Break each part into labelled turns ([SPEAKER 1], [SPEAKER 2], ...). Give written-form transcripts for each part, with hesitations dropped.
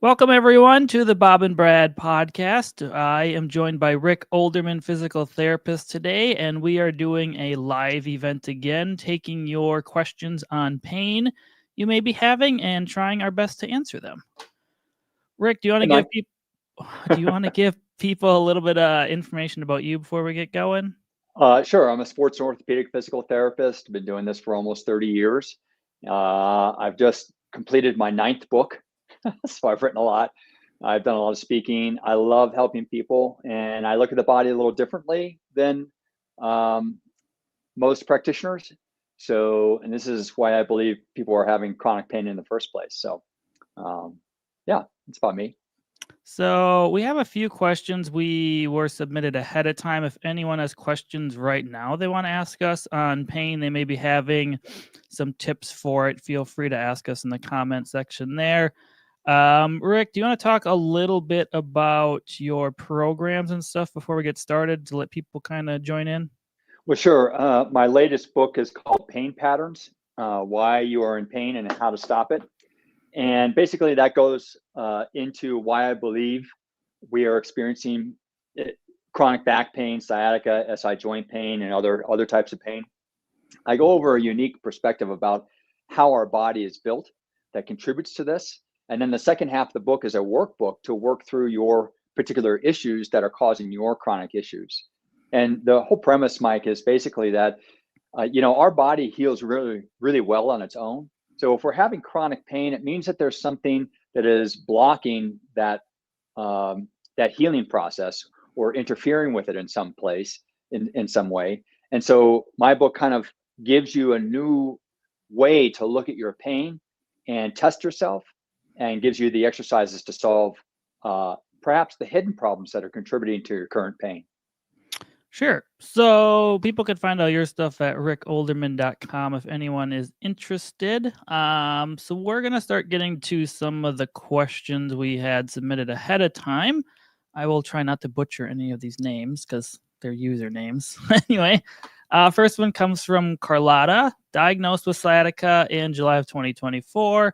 [SPEAKER 1] Welcome, everyone, to the Bob and Brad podcast. I am joined by Rick Olderman, physical therapist, today, and we are doing a live event again, taking your questions on pain you may be having and trying our best to answer them. Rick, do you want to
[SPEAKER 2] Hey,
[SPEAKER 1] give
[SPEAKER 2] Mike.
[SPEAKER 1] people give people a little bit of information about you before we get going?
[SPEAKER 2] Sure. I'm a sports and orthopedic physical therapist. Been doing this for almost 30 years. I've just completed my ninth book, so I've written a lot. I've done a lot of speaking. I love helping people, and I look at the body a little differently than um, most practitioners. So, and this is why I believe people are having chronic pain in the first place. So, um, yeah, it's about me.
[SPEAKER 1] So we have a few questions we were submitted ahead of time. If anyone has questions right now they want to ask us on pain, they may be having some tips for it. Feel free to ask us in the comment section there. Rick, do you want to talk a little bit about your programs and stuff before we get started to let people kind of join in?
[SPEAKER 2] Well, sure. My latest book is called Pain Patterns, Why You Are in Pain and How to Stop It. And basically, that goes into why I believe we are experiencing chronic back pain, sciatica, SI joint pain, and other types of pain. I go over a unique perspective about how our body is built that contributes to this. And then the second half of the book is a workbook to work through your particular issues that are causing your chronic issues. And the whole premise, Mike, is basically that our body heals really, really well on its own. So if we're having chronic pain, it means that there's something that is blocking that healing process or interfering with it in some place, in some way. And so my book kind of gives you a new way to look at your pain and test yourself, and gives you the exercises to solve perhaps the hidden problems that are contributing to your current pain.
[SPEAKER 1] Sure. So people can find all your stuff at rickolderman.com if anyone is interested. So we're going to start getting to some of the questions we had submitted ahead of time. I will try not to butcher any of these names because they're usernames. Anyway, first one comes from Carlotta, diagnosed with sciatica in July of 2024.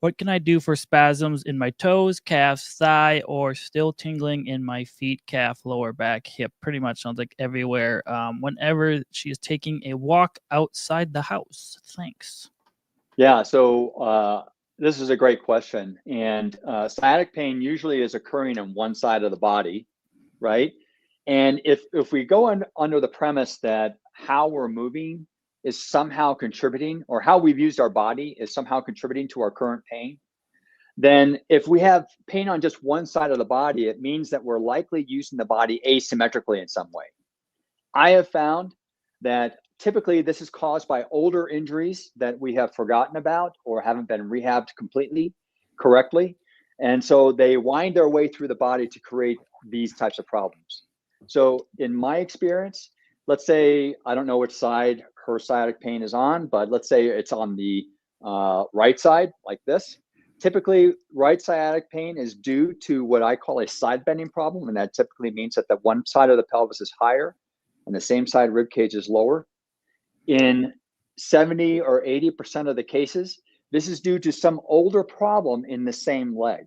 [SPEAKER 1] What can I do for spasms in my toes, calves, thigh, or still tingling in my feet, calf, lower back, hip? Pretty much sounds like everywhere. Whenever she is taking a walk outside the house. Thanks.
[SPEAKER 2] Yeah, so this is a great question. And sciatic pain usually is occurring on one side of the body, right? And if we go under the premise that how we're moving is somehow contributing, or how we've used our body is somehow contributing to our current pain, then if we have pain on just one side of the body, it means that we're likely using the body asymmetrically in some way. I have found that typically this is caused by older injuries that we have forgotten about or haven't been rehabbed completely correctly. And so they wind their way through the body to create these types of problems. So, in my experience, let's say, I don't know which side her sciatic pain is on, but let's say it's on the right side, like this. Typically, right sciatic pain is due to what I call a side bending problem. And that typically means that the one side of the pelvis is higher and the same side rib cage is lower. In 70 or 80% of the cases, this is due to some older problem in the same leg.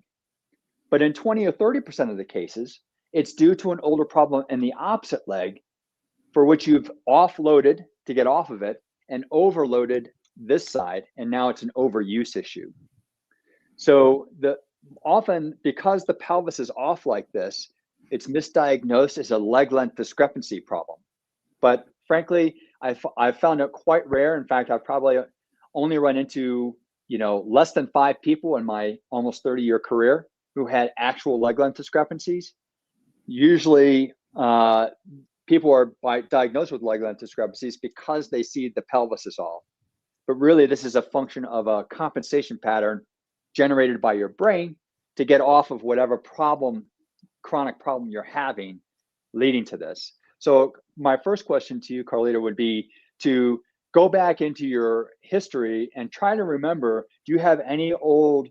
[SPEAKER 2] But in 20 or 30% of the cases, it's due to an older problem in the opposite leg, for which you've offloaded to get off of it and overloaded this side, and now it's an overuse issue. So often, because the pelvis is off like this, it's misdiagnosed as a leg length discrepancy problem. But frankly, I've found it quite rare. In fact, I've probably only run into less than 5 people in my almost 30-year career who had actual leg length discrepancies. Usually, people are diagnosed with leg length discrepancies because they see the pelvis is off. But really, this is a function of a compensation pattern generated by your brain to get off of whatever chronic problem you're having, leading to this. So my first question to you, Carlita, would be to go back into your history and try to remember, do you have any old,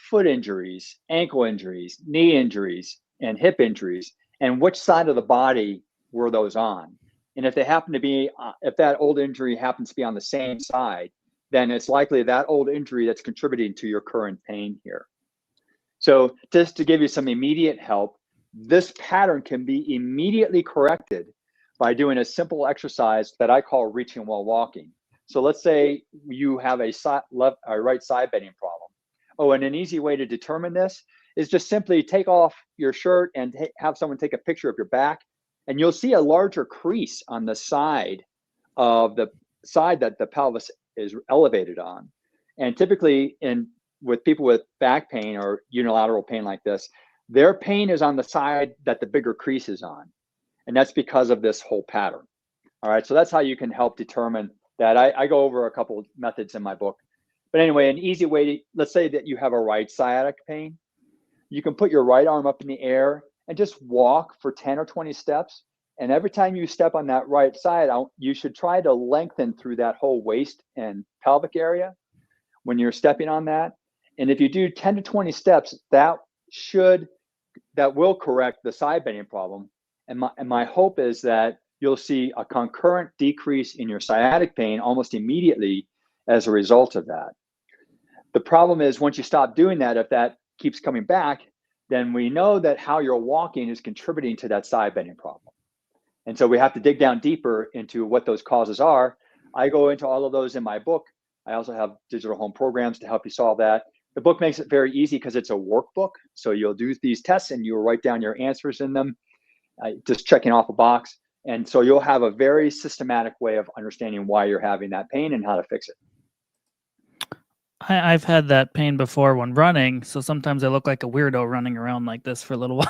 [SPEAKER 2] foot injuries, ankle injuries, knee injuries, and hip injuries? And which side of the body were those on? And if they happen to be, if that old injury happens to be on the same side, then it's likely that old injury that's contributing to your current pain here. So just to give you some immediate help, this pattern can be immediately corrected by doing a simple exercise that I call reaching while walking. So let's say you have a right side bending problem. Oh, and an easy way to determine this is just simply take off your shirt and have someone take a picture of your back, and you'll see a larger crease on the side of the side that the pelvis is elevated on. And typically with people with back pain or unilateral pain like this, their pain is on the side that the bigger crease is on. And that's because of this whole pattern. All right, so that's how you can help determine that. I go over a couple of methods in my book. But anyway, an easy way let's say that you have a right sciatic pain. You can put your right arm up in the air and just walk for 10 or 20 steps. And every time you step on that right side, you should try to lengthen through that whole waist and pelvic area when you're stepping on that. And if you do 10 to 20 steps, that will correct the side bending problem. And my hope is that you'll see a concurrent decrease in your sciatic pain almost immediately as a result of that. The problem is once you stop doing that, if that keeps coming back, then we know that how you're walking is contributing to that side bending problem. And so we have to dig down deeper into what those causes are. I go into all of those in my book. I also have digital home programs to help you solve that. The book makes it very easy because it's a workbook. So you'll do these tests and you'll write down your answers in them, just checking off a box. And so you'll have a very systematic way of understanding why you're having that pain and how to fix it.
[SPEAKER 1] I've had that pain before when running, so sometimes I look like a weirdo running around like this for a little while.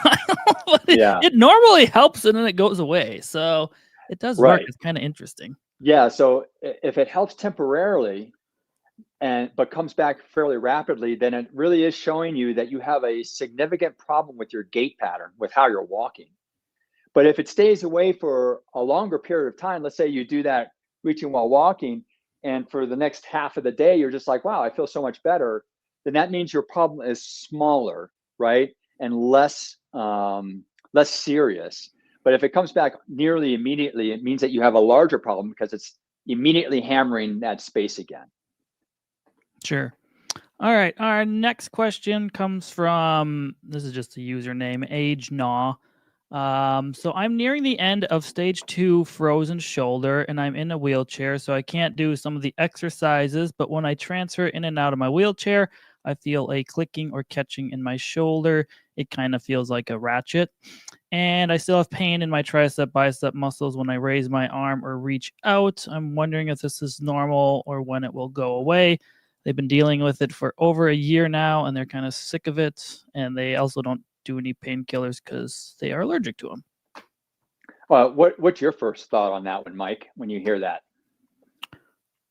[SPEAKER 1] But it normally helps and then it goes away. So it does work. It's kind of interesting.
[SPEAKER 2] Yeah. So if it helps temporarily but comes back fairly rapidly, then it really is showing you that you have a significant problem with your gait pattern, with how you're walking. But if it stays away for a longer period of time, let's say you do that reaching while walking, and for the next half of the day, you're just like, wow, I feel so much better, then that means your problem is smaller, right? And less serious. But if it comes back nearly immediately, it means that you have a larger problem because it's immediately hammering that space again.
[SPEAKER 1] Sure. All right. Our next question comes from, this is just a username, Age Gnaw. So I'm nearing the end of stage 2 frozen shoulder and I'm in a wheelchair, so I can't do some of the exercises, but when I transfer in and out of my wheelchair, I feel a clicking or catching in my shoulder. It kind of feels like a ratchet. And I still have pain in my tricep, bicep muscles when I raise my arm or reach out. I'm wondering if this is normal or when it will go away. They've been dealing with it for over a year now, and they're kind of sick of it. And they also don't do any painkillers because they are allergic to them.
[SPEAKER 2] Well, what's your first thought on that one, Mike, when you hear that?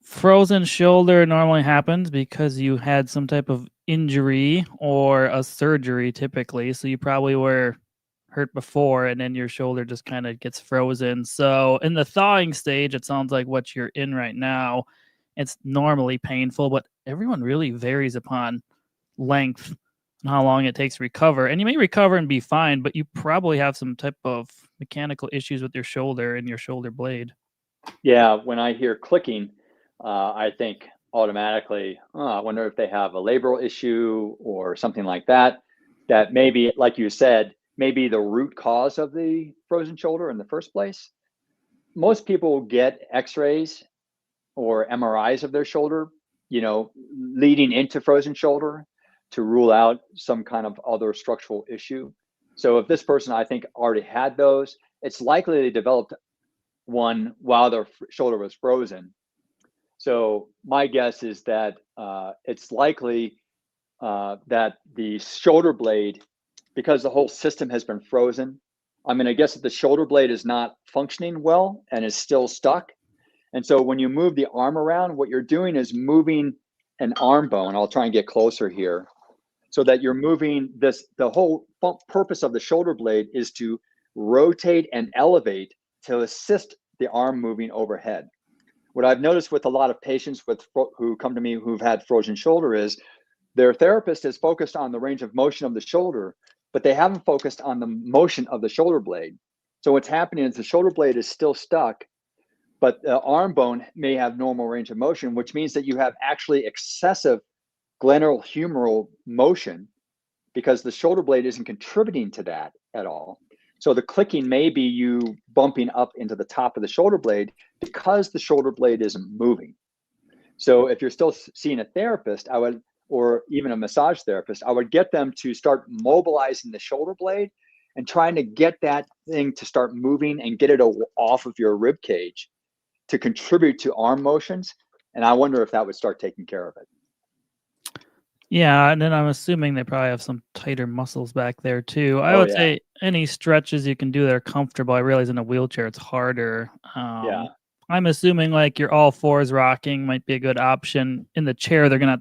[SPEAKER 1] Frozen shoulder normally happens because you had some type of injury or a surgery typically. So you probably were hurt before and then your shoulder just kind of gets frozen. So in the thawing stage, it sounds like what you're in right now, it's normally painful, but everyone really varies upon length and how long it takes to recover. And you may recover and be fine, but you probably have some type of mechanical issues with your shoulder and your shoulder blade.
[SPEAKER 2] Yeah, when I hear clicking, I think automatically, I wonder if they have a labral issue or something like that, that maybe, like you said, maybe the root cause of the frozen shoulder in the first place. Most people get x-rays or MRIs of their shoulder, leading into frozen shoulder to rule out some kind of other structural issue. So if this person, I think, already had those, it's likely they developed one while their shoulder was frozen. So my guess is that it's likely that the shoulder blade, because the whole system has been frozen, I'm going to guess that the shoulder blade is not functioning well and is still stuck. And so when you move the arm around, what you're doing is moving an arm bone. I'll try and get closer here, so that you're moving this. The whole purpose of the shoulder blade is to rotate and elevate to assist the arm moving overhead. What I've noticed with a lot of patients who come to me who've had frozen shoulder is their therapist is focused on the range of motion of the shoulder, but they haven't focused on the motion of the shoulder blade. So what's happening is the shoulder blade is still stuck, but the arm bone may have normal range of motion, which means that you have actually excessive glenohumeral motion because the shoulder blade isn't contributing to that at all. So the clicking may be you bumping up into the top of the shoulder blade because the shoulder blade isn't moving. So if you're still seeing a therapist, or even a massage therapist, I would get them to start mobilizing the shoulder blade and trying to get that thing to start moving and get it off of your rib cage to contribute to arm motions. And I wonder if that would start taking care of it.
[SPEAKER 1] Yeah, and then I'm assuming they probably have some tighter muscles back there too. I would say any stretches you can do that are comfortable. I realize in a wheelchair it's harder.
[SPEAKER 2] Yeah.
[SPEAKER 1] I'm assuming like your all fours rocking might be a good option. In the chair, they're gonna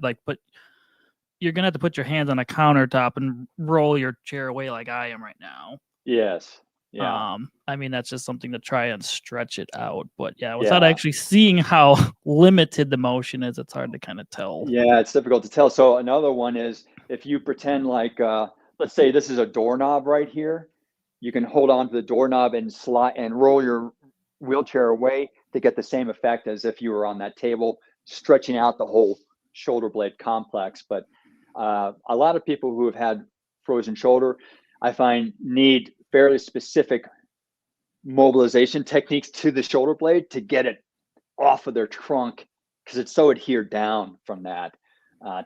[SPEAKER 1] you're gonna have to put your hands on a countertop and roll your chair away like I am right now.
[SPEAKER 2] Yes. Yeah.
[SPEAKER 1] I mean, that's just something to try and stretch it out. But yeah, without actually seeing how limited the motion is, it's hard to kind of tell.
[SPEAKER 2] Yeah, it's difficult to tell. So another one is if you pretend like, let's say this is a doorknob right here, you can hold on to the doorknob and slide and roll your wheelchair away to get the same effect as if you were on that table, stretching out the whole shoulder blade complex. But a lot of people who have had frozen shoulder, I find, need fairly specific mobilization techniques to the shoulder blade to get it off of their trunk because it's so adhered down from that,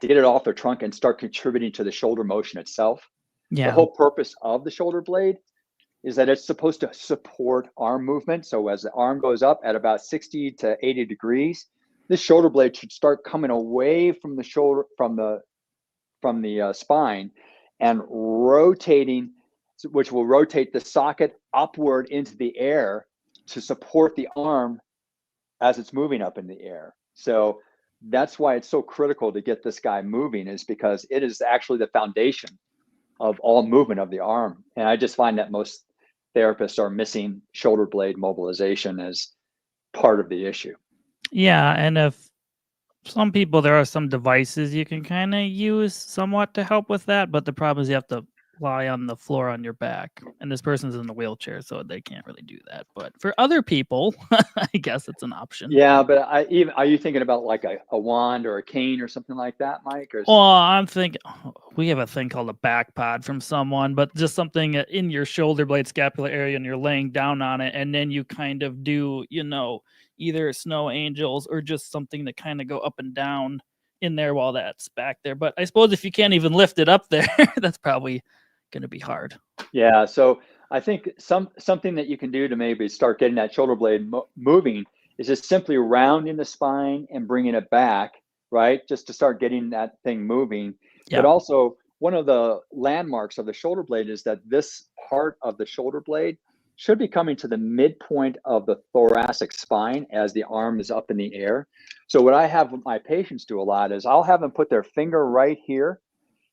[SPEAKER 2] to get it off their trunk and start contributing to the shoulder motion itself.
[SPEAKER 1] Yeah.
[SPEAKER 2] The whole purpose of the shoulder blade is that it's supposed to support arm movement. So as the arm goes up at about 60 to 80 degrees, this shoulder blade should start coming away from the shoulder, from the spine, and rotating, which will rotate the socket upward into the air to support the arm as it's moving up in the air. So that's why it's so critical to get this guy moving, is because it is actually the foundation of all movement of the arm. And I just find that most therapists are missing shoulder blade mobilization as part of the issue.
[SPEAKER 1] Yeah, and if some people, there are some devices you can kind of use somewhat to help with that, but the problem is you have to lie on the floor on your back, and this person's in a wheelchair, so they can't really do that. But for other people, I guess it's an option.
[SPEAKER 2] Yeah, but are you thinking about like a wand or a cane or something like that, Mike? Or
[SPEAKER 1] Well, I'm thinking we have a thing called a back pod from someone, but just something in your shoulder blade scapular area, and you're laying down on it, and then you kind of do, either snow angels or just something that kind of go up and down in there while that's back there. But I suppose if you can't even lift it up there, that's probably going to be hard.
[SPEAKER 2] Yeah, so I think something that you can do to maybe start getting that shoulder blade moving is just simply rounding the spine and bringing it back, right? Just to start getting that thing moving.
[SPEAKER 1] Yeah.
[SPEAKER 2] But also, one of the landmarks of the shoulder blade is that this part of the shoulder blade should be coming to the midpoint of the thoracic spine as the arm is up in the air. So what I have my patients do a lot is I'll have them put their finger right here,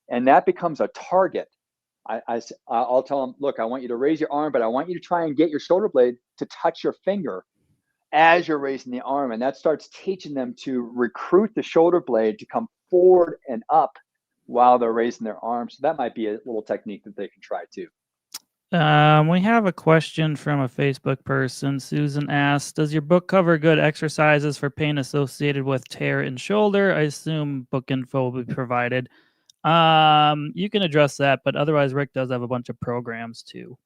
[SPEAKER 2] and that becomes a target. I'll tell them, look, I want you to raise your arm, but I want you to try and get your shoulder blade to touch your finger as you're raising the arm. And that starts teaching them to recruit the shoulder blade to come forward and up while they're raising their arm. So that might be a little technique that they can try too.
[SPEAKER 1] We have a question from a Facebook person. Susan asked, does your book cover good exercises for pain associated with tear in shoulder? I assume book info will be provided. You can address that, but otherwise Rick does have a bunch of programs too.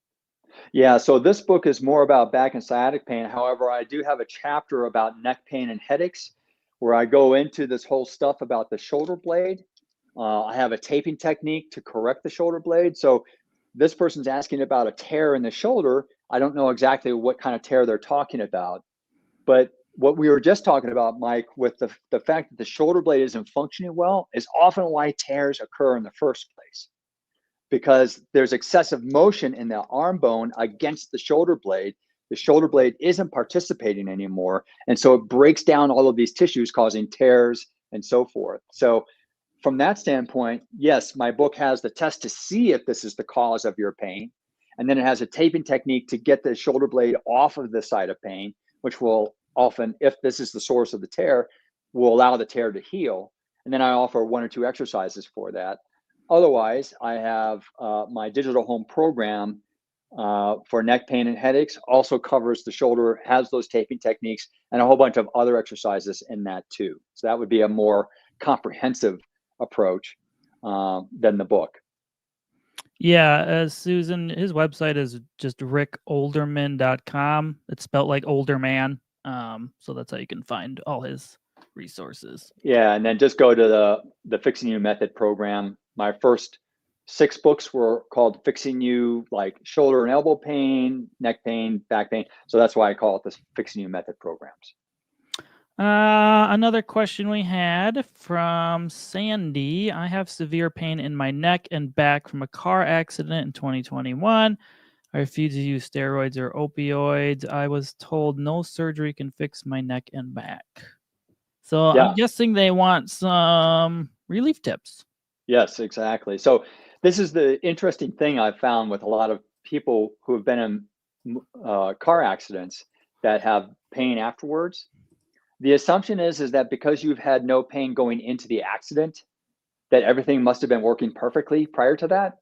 [SPEAKER 2] Yeah, so this book is more about back and sciatic pain. However, I do have a chapter about neck pain and headaches where I go into this whole stuff about the shoulder blade. I have a taping technique to correct the shoulder blade. So this person's asking about a tear in the shoulder. I don't know exactly what kind of tear they're talking about, but what we were just talking about, Mike, with the fact that the shoulder blade isn't functioning well is often why tears occur in the first place, because there's excessive motion in the arm bone against the shoulder blade. The shoulder blade isn't participating anymore. And so it breaks down all of these tissues, causing tears and so forth. So from that standpoint, yes, my book has the test to see if this is the cause of your pain. And then it has a taping technique to get the shoulder blade off of the site of pain, which will often, if this is the source of the tear, will allow the tear to heal. And then I offer 1 or 2 exercises for that. Otherwise, I have my digital home program for neck pain and headaches, also covers the shoulder, has those taping techniques, and a whole bunch of other exercises in that too. So that would be a more comprehensive approach than the book.
[SPEAKER 1] Yeah, Susan, his website is just rickolderman.com. It's spelled like older man. So that's how you can find all his resources.
[SPEAKER 2] Yeah, and then just go to the Fixing You Method program. My first 6 books were called Fixing You, like shoulder and elbow pain, neck pain, back pain. So that's why I call it the Fixing You Method programs.
[SPEAKER 1] Another question we had from Sandy. I have severe pain in my neck and back from a car accident in 2021. I refuse to use steroids or opioids. I was told no surgery can fix my neck and back. So
[SPEAKER 2] Yeah.
[SPEAKER 1] I'm guessing they want some relief tips.
[SPEAKER 2] Yes, exactly. So this is the interesting thing I've found with a lot of people who have been in car accidents that have pain afterwards. The assumption is that because you've had no pain going into the accident, that everything must have been working perfectly prior to that.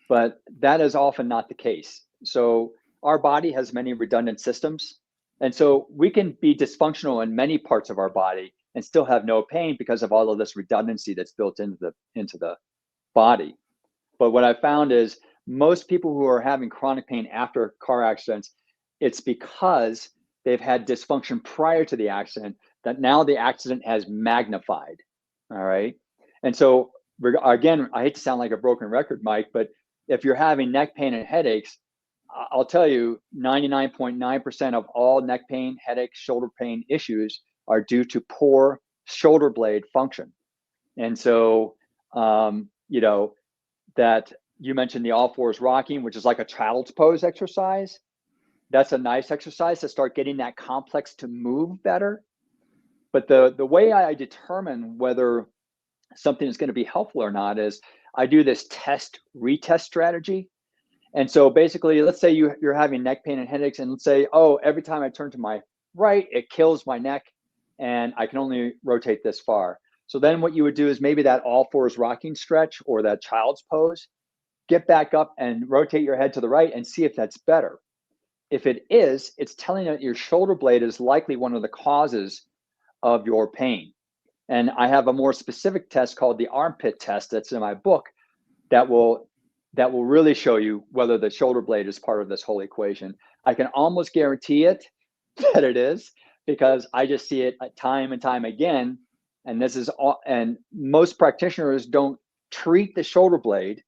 [SPEAKER 2] But that is often not the case. So our body has many redundant systems. And so we can be dysfunctional in many parts of our body and still have no pain because of all of this redundancy that's built into the body. But what I found is most people who are having chronic pain after car accidents, it's because they've had dysfunction prior to the accident that now the accident has magnified. All right. And so, again, I hate to sound like a broken record, Mike, but if you're having neck pain and headaches, I'll tell you 99.9% of all neck pain, headaches, shoulder pain issues are due to poor shoulder blade function. And so, that you mentioned the all fours rocking, which is like a child's pose exercise. That's a nice exercise to start getting that complex to move better. But the way I determine whether something is going to be helpful or not is I do this test retest strategy. And so basically, let's say you're having neck pain and headaches, and let's say, oh, every time I turn to my right, it kills my neck, and I can only rotate this far. So then what you would do is maybe that all fours rocking stretch or that child's pose, get back up and rotate your head to the right and see if that's better. If it is, it's telling you that your shoulder blade is likely one of the causes of your pain. And I have a more specific test called the armpit test that's in my book that will really show you whether the shoulder blade is part of this whole equation. I can almost guarantee it that it is, because I just see it time and time again. And this is all, and most practitioners don't treat the shoulder blade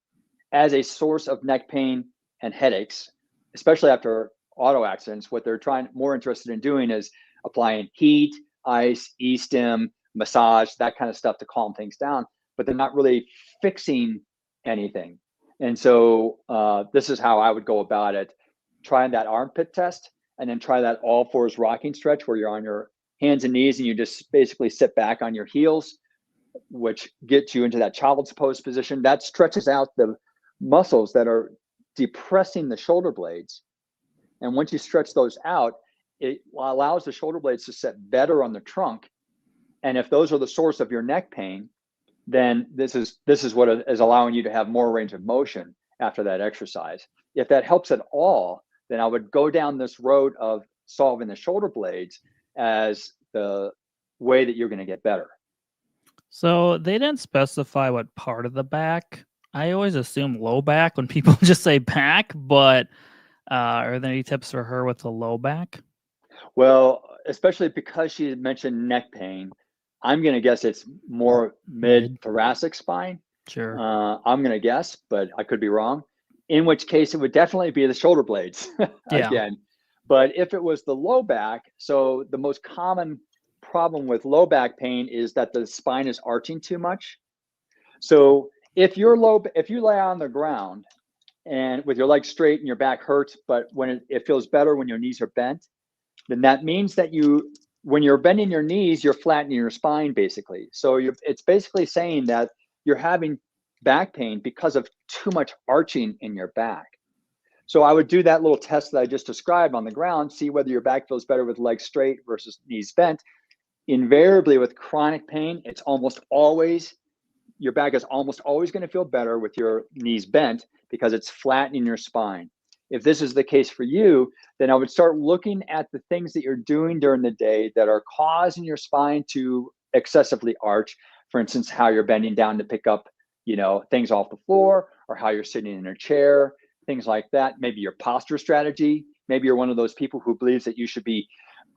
[SPEAKER 2] as a source of neck pain and headaches, especially after auto accidents. What they're more interested in doing is applying heat, ice, e-stim, massage, that kind of stuff to calm things down, but they're not really fixing anything. And so this is how I would go about it. Try that armpit test, and then try that all fours rocking stretch where you're on your hands and knees and you just basically sit back on your heels, which gets you into that child's pose position. That stretches out the muscles that are depressing the shoulder blades. And once you stretch those out, it allows the shoulder blades to sit better on the trunk. And if those are the source of your neck pain, then this is what is allowing you to have more range of motion after that exercise. If that helps at all, then I would go down this road of solving the shoulder blades as the way that you're going to get better.
[SPEAKER 1] So they didn't specify what part of the back. I always assume low back when people just say back, but are there any tips for her with the low back?
[SPEAKER 2] Well, especially because she mentioned neck pain, I'm going to guess it's more mid-thoracic spine.
[SPEAKER 1] Sure.
[SPEAKER 2] I'm going to guess, but I could be wrong. In which case, it would definitely be the shoulder blades again. But if it was the low back, so the most common problem with low back pain is that the spine is arching too much. So if you lay on the ground and with your legs straight and your back hurts, but when it feels better when your knees are bent, then that means that when you're bending your knees, you're flattening your spine basically. So it's basically saying that you're having back pain because of too much arching in your back. So I would do that little test that I just described on the ground, see whether your back feels better with legs straight versus knees bent. Invariably with chronic pain, your back is almost always going to feel better with your knees bent because it's flattening your spine. if this is the case for you, then I would start looking at the things that you're doing during the day that are causing your spine to excessively arch. For instance, how you're bending down to pick up, things off the floor, or how you're sitting in a chair, things like that. Maybe your posture strategy. Maybe you're one of those people who believes that you should be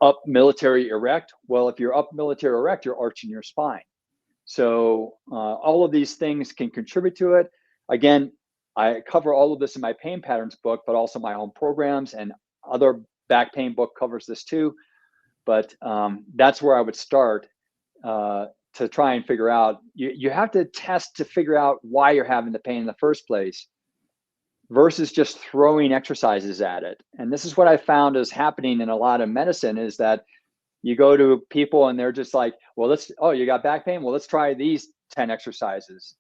[SPEAKER 2] up military erect. Well, if you're up military erect, you're arching your spine. So all of these things can contribute to it. Again, I cover all of this in my pain patterns book, but also my own programs, and other back pain book covers this too. But that's where I would start to try and figure out. You have to test to figure out why you're having the pain in the first place, versus just throwing exercises at it. And this is what I found is happening in a lot of medicine, is that you go to people and they're just like, well, you got back pain? Well, let's try these 10 exercises.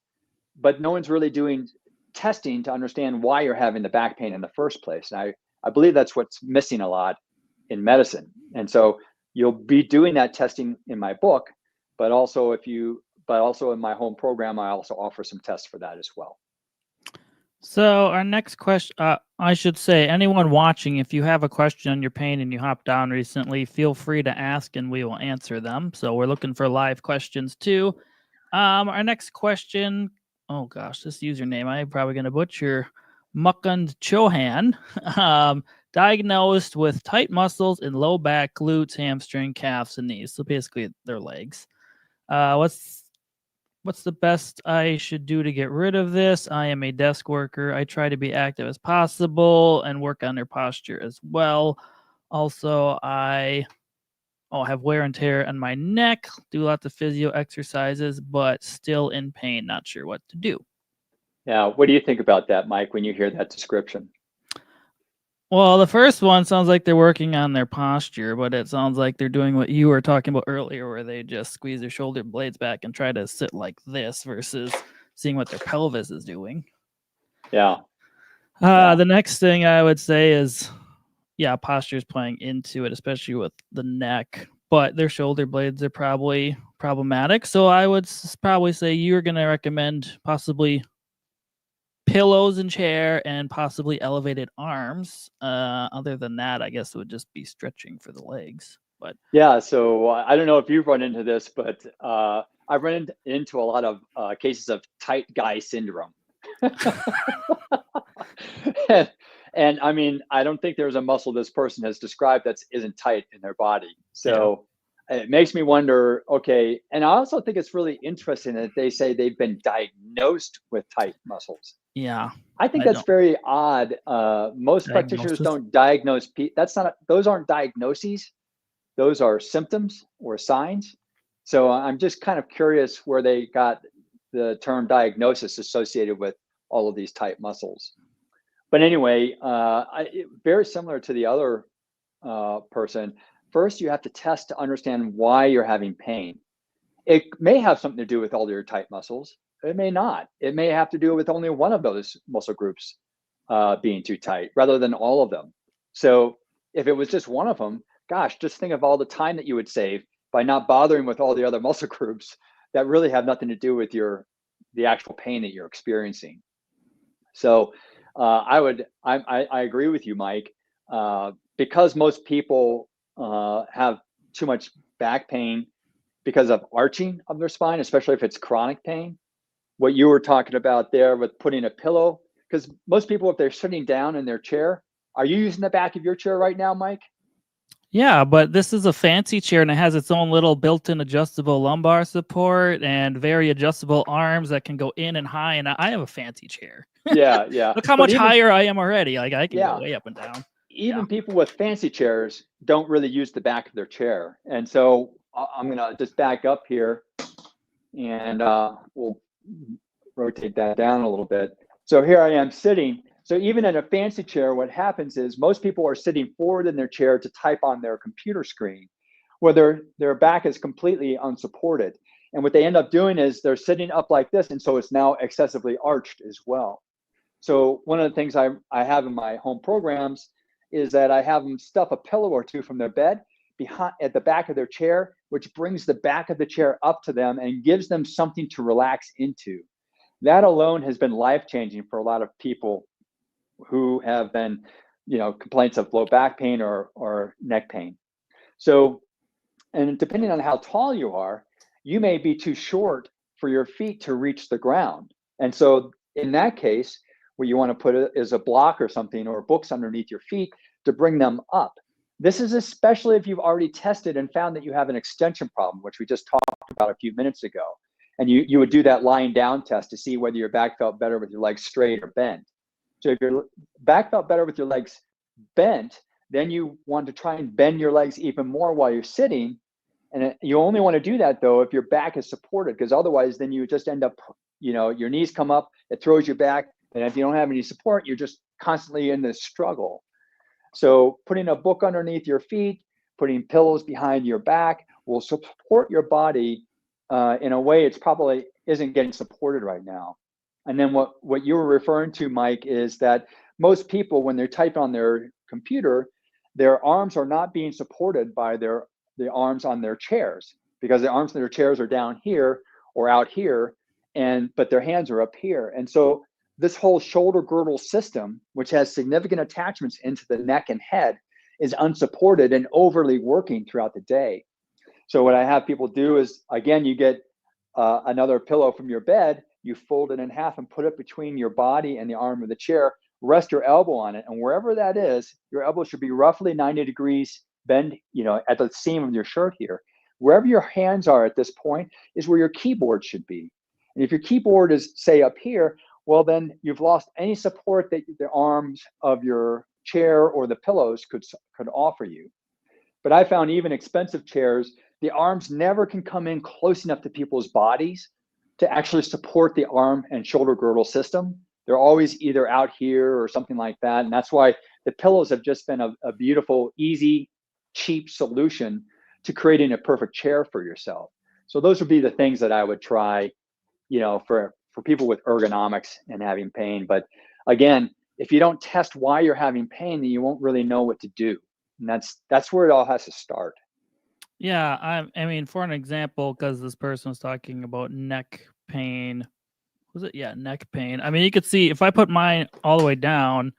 [SPEAKER 2] But no one's really doing testing to understand why you're having the back pain in the first place. And I believe that's what's missing a lot in medicine. And so you'll be doing that testing in my book, but also in my home program, I also offer some tests for that as well.
[SPEAKER 1] So our next question, I should say, anyone watching, if you have a question on your pain and you hopped on recently, feel free to ask and we will answer them. So we're looking for live questions too. Our next question, oh gosh, this username, I'm probably going to butcher, Mukund Chohan, diagnosed with tight muscles in low back, glutes, hamstring, calves, and knees. So basically their legs. What's the best I should do to get rid of this? I am a desk worker. I try to be active as possible and work on their posture as well. Also, I have wear and tear on my neck, do lots of physio exercises, but still in pain, not sure what to do.
[SPEAKER 2] Yeah, what do you think about that, Mike, when you hear that description?
[SPEAKER 1] Well, the first one sounds like they're working on their posture, but it sounds like they're doing what you were talking about earlier, where they just squeeze their shoulder blades back and try to sit like this versus seeing what their pelvis is doing.
[SPEAKER 2] Yeah.
[SPEAKER 1] The next thing I would say is, posture is playing into it, especially with the neck, but their shoulder blades are probably problematic. So I would probably say you're going to recommend possibly pillows and chair and possibly elevated arms. Other than that, I guess it would just be stretching for the legs. But
[SPEAKER 2] yeah, so I don't know if you've run into this, but I've run into a lot of cases of tight guy syndrome. and I mean, I don't think there's a muscle this person has described that isn't tight in their body. So it makes me wonder, okay, and I also think it's really interesting that they say they've been diagnosed with tight muscles.
[SPEAKER 1] Yeah.
[SPEAKER 2] I think that's very odd. Most practitioners don't diagnose. Those aren't diagnoses. Those are symptoms or signs. So I'm just kind of curious where they got the term diagnosis associated with all of these tight muscles. But anyway, very similar to the other person. First, you have to test to understand why you're having pain. It may have something to do with all your tight muscles. It may not. It may have to do with only one of those muscle groups being too tight rather than all of them. So if it was just one of them, gosh, just think of all the time that you would save by not bothering with all the other muscle groups that really have nothing to do with the actual pain that you're experiencing. So I agree with you, Mike, because most people have too much back pain because of arching of their spine, especially if it's chronic pain. What you were talking about there with putting a pillow, because most people, if they're sitting down in their chair, are you using the back of your chair right now, Mike?
[SPEAKER 1] Yeah, but this is a fancy chair and it has its own little built-in adjustable lumbar support and very adjustable arms that can go in and high. And I have a fancy chair.
[SPEAKER 2] Yeah.
[SPEAKER 1] Look how much higher I am already. Like I can go way up and down.
[SPEAKER 2] Even people with fancy chairs don't really use the back of their chair. And so I'm going to just back up here and we'll rotate that down a little bit. So here I am sitting. So even in a fancy chair, what happens is most people are sitting forward in their chair to type on their computer screen, where their back is completely unsupported. And what they end up doing is they're sitting up like this, and so it's now excessively arched as well. So one of the things I have in my home programs is that I have them stuff a pillow or two from their bed at the back of their chair, which brings the back of the chair up to them and gives them something to relax into. That alone has been life-changing for a lot of people who have been, complaints of low back pain or neck pain. So, and depending on how tall you are, you may be too short for your feet to reach the ground. And so in that case, what you want to put is a block or something or books underneath your feet to bring them up. This is especially if you've already tested and found that you have an extension problem, which we just talked about a few minutes ago. And you would do that lying down test to see whether your back felt better with your legs straight or bent. So if your back felt better with your legs bent, then you want to try and bend your legs even more while you're sitting. And you only want to do that, though, if your back is supported, because otherwise then you just end up, your knees come up, it throws you back. And if you don't have any support, you're just constantly in this struggle. So putting a book underneath your feet, putting pillows behind your back will support your body in a way it's probably isn't getting supported right now. And then what you were referring to, Mike, is that most people, when they're typing on their computer, their arms are not being supported by the arms on their chairs, because the arms on their chairs are down here or out here, but their hands are up here. And so this whole shoulder girdle system, which has significant attachments into the neck and head, is unsupported and overly working throughout the day. So what I have people do is, again, you get another pillow from your bed, you fold it in half and put it between your body and the arm of the chair, rest your elbow on it, and wherever that is, your elbow should be roughly 90 degrees bend, at the seam of your shirt here. Wherever your hands are at this point is where your keyboard should be. And if your keyboard is, say, up here, well, then you've lost any support that the arms of your chair or the pillows could offer you. But I found even expensive chairs, the arms never can come in close enough to people's bodies to actually support the arm and shoulder girdle system. They're always either out here or something like that. And that's why the pillows have just been a beautiful, easy, cheap solution to creating a perfect chair for yourself. So those would be the things that I would try, for people with ergonomics and having pain. But again, if you don't test why you're having pain, then you won't really know what to do. And that's where it all has to start.
[SPEAKER 1] Yeah, I mean, for an example, because this person was talking about neck pain. Was it? Yeah, neck pain. I mean, you could see if I put mine all the way down,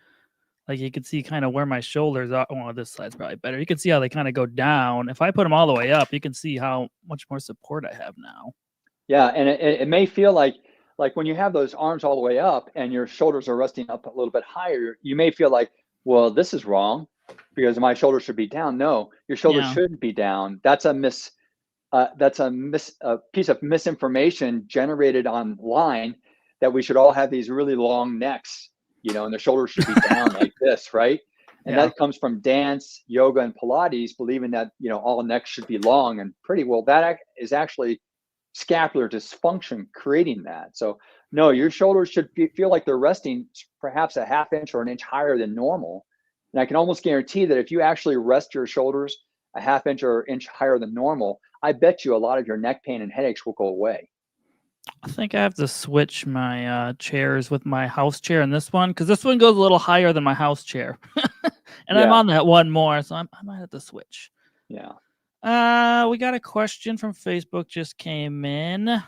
[SPEAKER 1] like you could see kind of where my shoulders are. Well, this side's probably better. You can see how they kind of go down. If I put them all the way up, you can see how much more support I have now.
[SPEAKER 2] Yeah, and it may feel like when you have those arms all the way up and your shoulders are resting up a little bit higher, you may feel like, well, this is wrong because my shoulders should be down. No, your shoulders shouldn't be down. That's a piece of misinformation generated online, that we should all have these really long necks, and the shoulders should be down like this, right? And that comes from dance, yoga, and Pilates, believing that, all necks should be long and pretty. Well, that is actually scapular dysfunction creating that. So no, your shoulders should feel like they're resting perhaps a half inch or an inch higher than normal. And I can almost guarantee that if you actually rest your shoulders a half inch or inch higher than normal, I bet you a lot of your neck pain and headaches will go away.
[SPEAKER 1] I think I have to switch my chairs with my house chair and this one, because this one goes a little higher than my house chair. And I'm on that one more, so I might have to switch.
[SPEAKER 2] Yeah.
[SPEAKER 1] We got a question from Facebook just came in.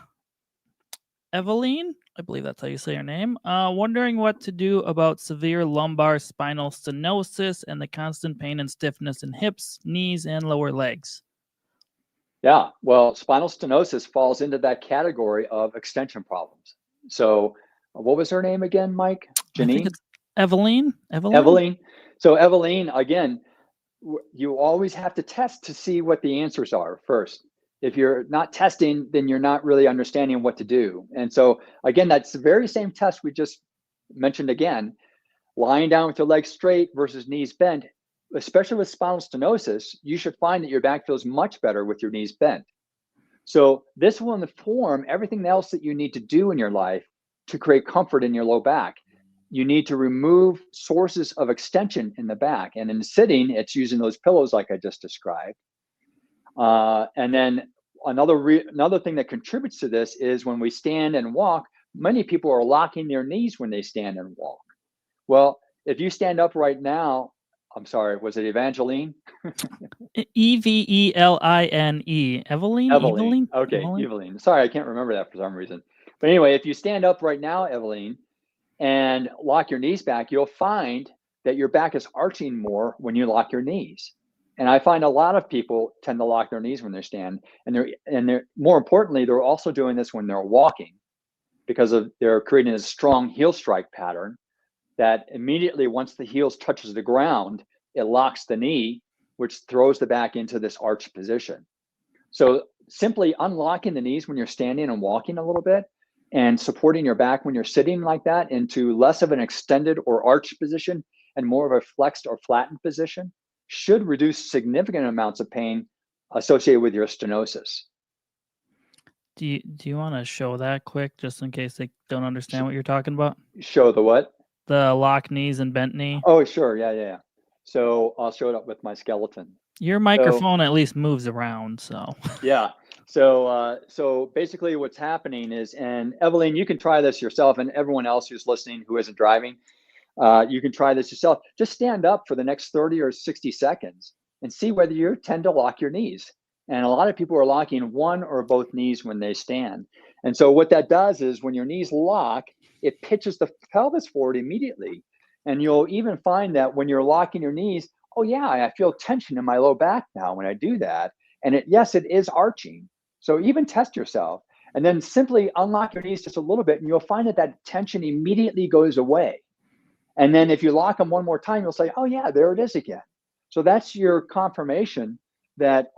[SPEAKER 1] Eveline, I believe that's how you say your name. Wondering what to do about severe lumbar spinal stenosis and the constant pain and stiffness in hips, knees, and lower legs.
[SPEAKER 2] Yeah, well, spinal stenosis falls into that category of extension problems. So what was her name again, Mike? Janine?
[SPEAKER 1] I think it's Eveline.
[SPEAKER 2] Eveline. So Eveline, again, you always have to test to see what the answers are first. If you're not testing, then you're not really understanding what to do. And so again, that's the very same test we just mentioned again, lying down with your legs straight versus knees bent. Especially with spinal stenosis, you should find that your back feels much better with your knees bent. So this will inform everything else that you need to do in your life to create comfort in your low back. You need to remove sources of extension in the back. And in sitting, it's using those pillows like I just described. And then another thing that contributes to this is when we stand and walk, many people are locking their knees when they stand and walk. Well, if you stand up right now, I'm sorry, was it Evangeline?
[SPEAKER 1] Eveline. Eveline?
[SPEAKER 2] Okay, Eveline. Sorry, I can't remember that for some reason. But anyway, if you stand up right now, Eveline, and lock your knees back, you'll find that your back is arching more when you lock your knees. And I find a lot of people tend to lock their knees when they stand, and they're more importantly, they're also doing this when they're walking, because they're creating a strong heel strike pattern that immediately, once the heels touches the ground, it locks the knee, which throws the back into this arched position. So simply unlocking the knees when you're standing and walking a little bit, and supporting your back when you're sitting like that into less of an extended or arched position and more of a flexed or flattened position, should reduce significant amounts of pain associated with your stenosis.
[SPEAKER 1] Do you want to show that quick, just in case they don't understand what you're talking about?
[SPEAKER 2] Show the what?
[SPEAKER 1] The lock knees and bent knee.
[SPEAKER 2] Oh, sure. Yeah. So I'll show it up with my skeleton.
[SPEAKER 1] Your microphone at least moves around, so.
[SPEAKER 2] Yeah. So basically what's happening is, and Evelyn, you can try this yourself, and everyone else who's listening who isn't driving, you can try this yourself. Just stand up for the next 30 or 60 seconds and see whether you tend to lock your knees. And a lot of people are locking one or both knees when they stand. And so what that does is, when your knees lock, it pitches the pelvis forward immediately. And you'll even find that when you're locking your knees, oh yeah, I feel tension in my low back now when I do that. And yes, it is arching. So even test yourself, and then simply unlock your knees just a little bit, and you'll find that that tension immediately goes away. And then if you lock them one more time, you'll say, oh yeah, there it is again. So that's your confirmation that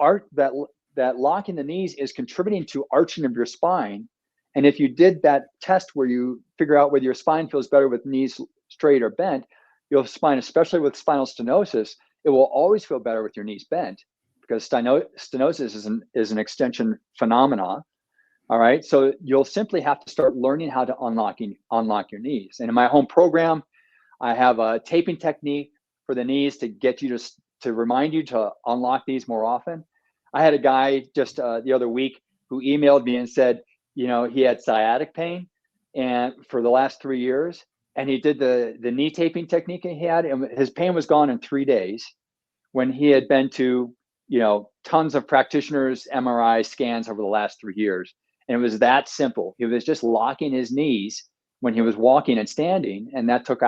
[SPEAKER 2] that locking the knees is contributing to arching of your spine. And if you did that test where you figure out whether your spine feels better with knees straight or bent, you'll find, especially with spinal stenosis, it will always feel better with your knees bent, because stenosis is an extension phenomena. All right. So you'll simply have to start learning how to unlock your knees. And in my home program, I have a taping technique for the knees to get you to remind you to unlock these more often. I had a guy just the other week who emailed me and said, he had sciatic pain and for the last 3 years, and he did the knee taping technique he had, and his pain was gone in 3 days, when he had been to, tons of practitioners, MRI scans over the last 3 years. And it was that simple. He was just locking his knees when he was walking and standing, and that took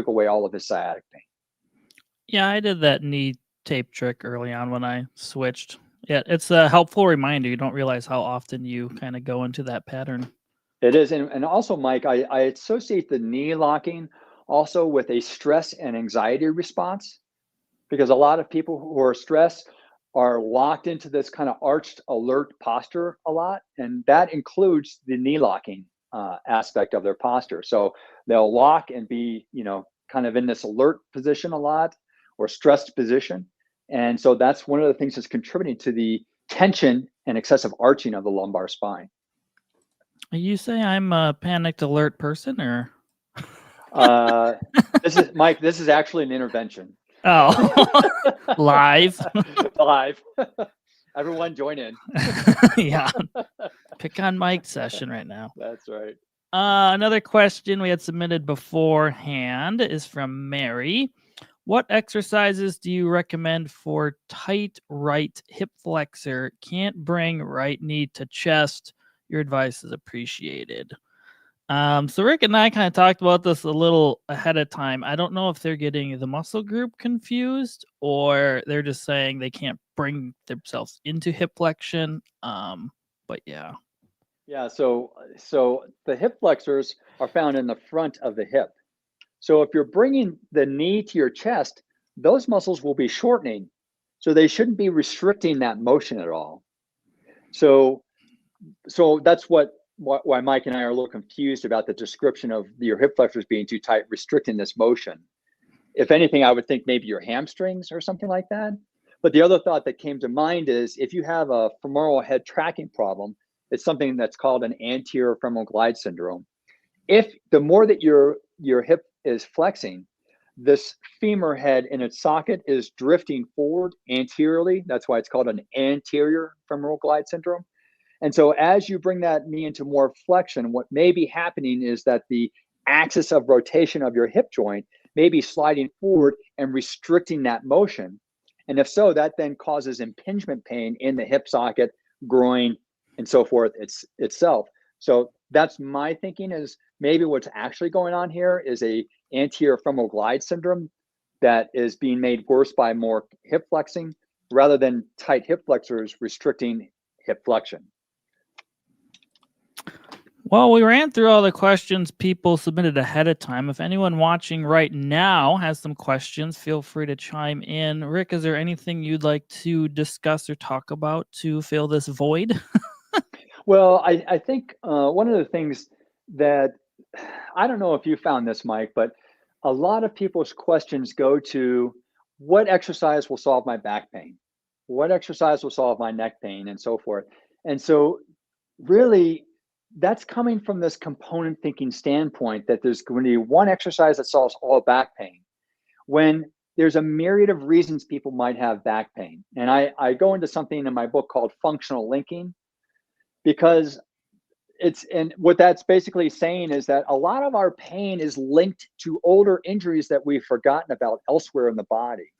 [SPEAKER 2] away all of his sciatic pain.
[SPEAKER 1] Yeah, I did that knee tape trick early on when I switched. Yeah, it's a helpful reminder. You don't realize how often you kind of go into that pattern.
[SPEAKER 2] It is. And also, Mike, I associate the knee locking also with a stress and anxiety response, because a lot of people who are stressed are locked into this kind of arched, alert posture a lot. And that includes the knee locking aspect of their posture. So they'll lock and be, kind of in this alert position a lot, or stressed position. And so that's one of the things that's contributing to the tension and excessive arching of the lumbar spine.
[SPEAKER 1] You say I'm a panicked alert person, or?
[SPEAKER 2] This is Mike. This is actually an intervention.
[SPEAKER 1] Oh, live.
[SPEAKER 2] Live. Everyone join in.
[SPEAKER 1] Yeah. Pick on Mike session right now.
[SPEAKER 2] That's right.
[SPEAKER 1] Another question we had submitted beforehand is from Mary. What exercises do you recommend for tight right hip flexor? Can't bring right knee to chest. Your advice is appreciated. So Rick and I kind of talked about this a little ahead of time. I don't know if they're getting the muscle group confused, or they're just saying they can't bring themselves into hip flexion. But yeah.
[SPEAKER 2] Yeah, so the hip flexors are found in the front of the hip. So if you're bringing the knee to your chest, those muscles will be shortening. So they shouldn't be restricting that motion at all. So that's why Mike and I are a little confused about the description of your hip flexors being too tight, restricting this motion. If anything, I would think maybe your hamstrings or something like that. But the other thought that came to mind is, if you have a femoral head tracking problem, it's something that's called an anterior femoral glide syndrome. If the more that your hip is flexing, this femur head in its socket is drifting forward anteriorly. That's why it's called an anterior femoral glide syndrome. And so as you bring that knee into more flexion, what may be happening is that the axis of rotation of your hip joint may be sliding forward and restricting that motion. And if so, that then causes impingement pain in the hip socket, groin, and so forth itself. So that's my thinking, is maybe what's actually going on here is a anterior femoral glide syndrome that is being made worse by more hip flexing rather than tight hip flexors restricting hip flexion.
[SPEAKER 1] Well, we ran through all the questions people submitted ahead of time. If anyone watching right now has some questions, feel free to chime in. Rick, is there anything you'd like to discuss or talk about to fill this void?
[SPEAKER 2] Well, I think one of the things that, I don't know if you found this, Mike, but a lot of people's questions go to, what exercise will solve my back pain? What exercise will solve my neck pain, and so forth? And so really, that's coming from this component thinking standpoint, that there's going to be one exercise that solves all back pain, when there's a myriad of reasons people might have back pain. And I go into something in my book called functional linking, because and what that's basically saying is that a lot of our pain is linked to older injuries that we've forgotten about elsewhere in the body.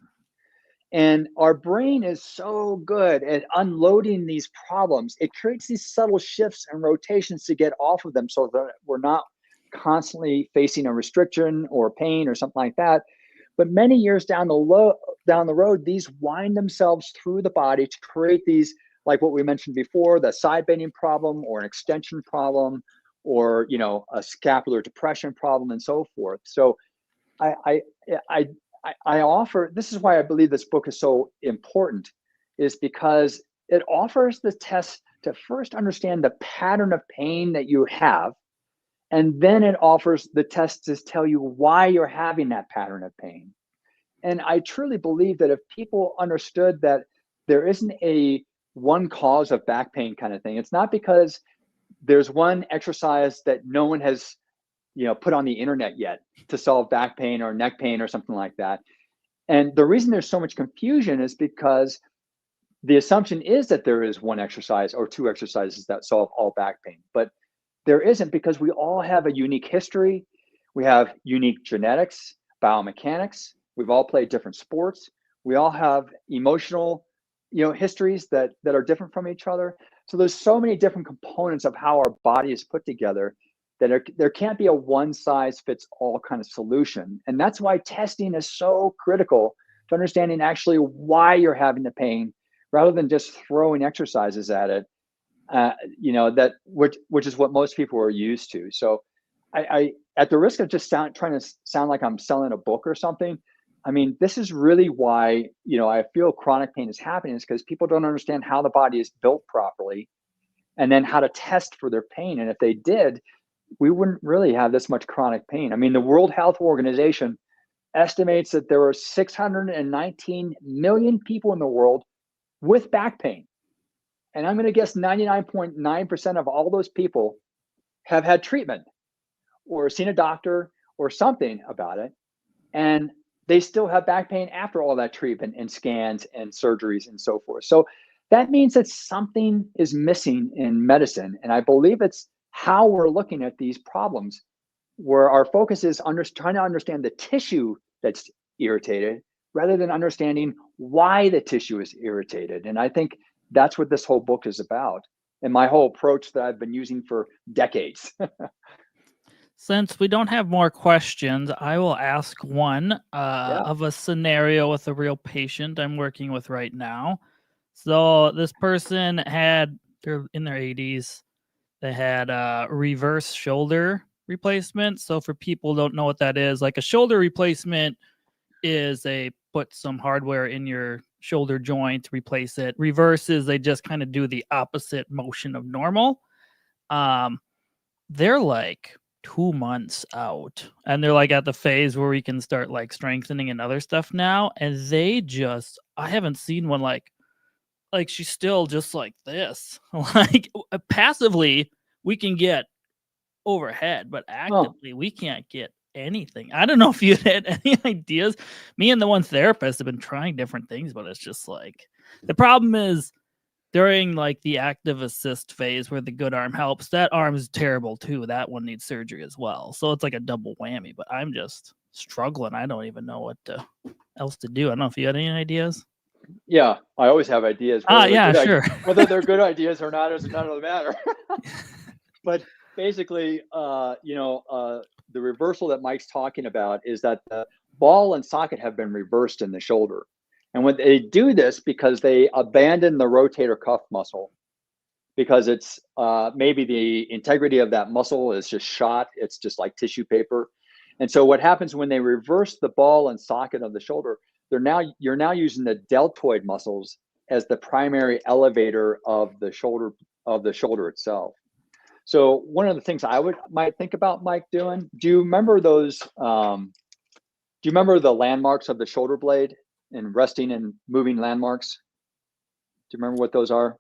[SPEAKER 2] And our brain is so good at unloading these problems. It creates these subtle shifts and rotations to get off of them, so that we're not constantly facing a restriction or pain or something like that. But many years down the road, these wind themselves through the body to create these, like what we mentioned before, the side bending problem, or an extension problem, or a scapular depression problem, and so forth. So I offer, this is why I believe this book is so important, is because it offers the test to first understand the pattern of pain that you have, and then it offers the test to tell you why you're having that pattern of pain. And I truly believe that if people understood that there isn't a one cause of back pain kind of thing, it's not because there's one exercise that no one has put on the internet yet to solve back pain or neck pain or something like that. And the reason there's so much confusion is because the assumption is that there is one exercise or two exercises that solve all back pain, but there isn't, because we all have a unique history. We have unique genetics, biomechanics. We've all played different sports. We all have emotional, histories that are different from each other. So there's so many different components of how our body is put together that there can't be a one size fits all kind of solution. And that's why testing is so critical to understanding actually why you're having the pain, rather than just throwing exercises at it. Which is what most people are used to. So I at the risk of just trying to sound like I'm selling a book or something, I mean, this is really why, I feel chronic pain is happening, is because people don't understand how the body is built properly, and then how to test for their pain. And if they did, we wouldn't really have this much chronic pain. I mean, the World Health Organization estimates that there are 619 million people in the world with back pain. And I'm going to guess 99.9% of all those people have had treatment or seen a doctor or something about it. And they still have back pain after all that treatment and scans and surgeries and so forth. So that means that something is missing in medicine. And I believe it's how we're looking at these problems, where our focus is trying to understand the tissue that's irritated, rather than understanding why the tissue is irritated. And I think that's what this whole book is about, and my whole approach that I've been using for decades.
[SPEAKER 1] Since we don't have more questions, I will ask one of a scenario with a real patient I'm working with right now. So this person they're in their 80s. They had a reverse shoulder replacement. So for people who don't know what that is, like a shoulder replacement is they put some hardware in your shoulder joint to replace it. Reverse is they just kind of do the opposite motion of normal. They're like 2 months out, and they're like at the phase where we can start like strengthening and other stuff now. And I haven't seen one like she's still just like this. Like passively we can get overhead, but actively we can't get anything. I don't know if you had any ideas. Me and the one therapist have been trying different things, but it's just like, the problem is during like the active assist phase where the good arm helps, that arm is terrible too. That one needs surgery as well. So it's like a double whammy, but I'm just struggling. I don't even know what else to do. I don't know if you had any ideas.
[SPEAKER 2] Yeah, I always have ideas.
[SPEAKER 1] Yeah, sure.
[SPEAKER 2] Whether they're good ideas or not is none of the matter. But basically, the reversal that Mike's talking about is that the ball and socket have been reversed in the shoulder. And when they do this, because they abandon the rotator cuff muscle, because it's maybe the integrity of that muscle is just shot. It's just like tissue paper. And so what happens when they reverse the ball and socket of the shoulder, you're now using the deltoid muscles as the primary elevator of the shoulder itself. So one of the things might think about Mike doing, do you remember those do you remember the landmarks of the shoulder blade and resting and moving landmarks? Do you remember what those are?